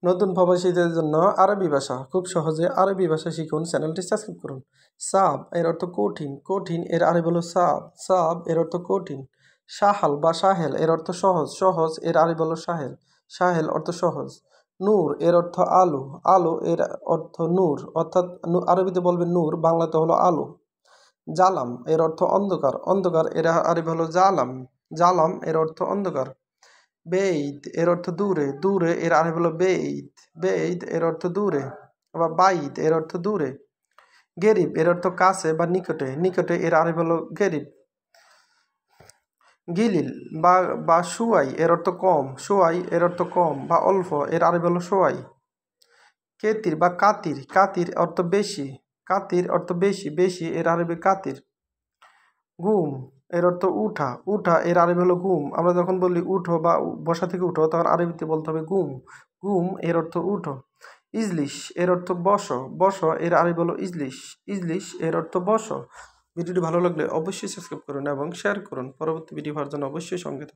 নতুন প্রবাসীদের জন্য আরবি ভাষা খুব সহজে আরবি ভাষা শিখুন। চ্যানেলটি সাবস্ক্রাইব করুন। সাব এর অর্থ কঠিন, কঠিন এর আরবি হলো সাব, সাব এর অর্থ কঠিন। সাহাল বা সাহেল এর অর্থ সহজ, সহজ এর আরবি হলো সাহেল, সাহেল অর্থ সহজ। নূর এর অর্থ আলো, আলো এর অর্থ নূর, অর্থাৎ আরবিতে বলবেন নূর, বাংলাতে হলো আলো। জালাম এর অর্থ অন্ধকার, অন্ধকার এর আরবি হলো জালাম, জালাম এর অর্থ অন্ধকার। বেইদ এর অর্থ দূরে, দূরে এর আরবি হলো বেইদ, বেইদ এর অর্থ দূরে। আবার বাইদ এর অর্থ দূরে। গেরিব এর অর্থ কাছে বা নিকটে, নিকটে এর আরবি হলো গেরিব। গিলিল বা সুয়াই এর অর্থ কম, সুয়াই এর অর্থ কম বা অল্প এর আরবি হলো সোয়াই। কেতির বা কাতির, কাতির অর্থ বেশি, কাতির অর্থ বেশি, বেশি এর আরবি কাতির। গুম এর অর্থ উঠা, উঠা এর আরবি হলো গুম। আমরা যখন বলি উঠো বা বসা থেকে উঠো, তখন আরবিতে বলতে হবে গুম, গুম এর অর্থ উঠো। ইজলিশ এর অর্থ বসো, বসো এর আরবি হলো ইজলিশ, ইজলিশ এর অর্থ বসো। ভিডিওটি ভালো লাগলে অবশ্যই সাবস্ক্রাইব করুন এবং শেয়ার করুন। পরবর্তী ভিডিও পাওয়ার জন্য অবশ্যই সঙ্গে থাকুন।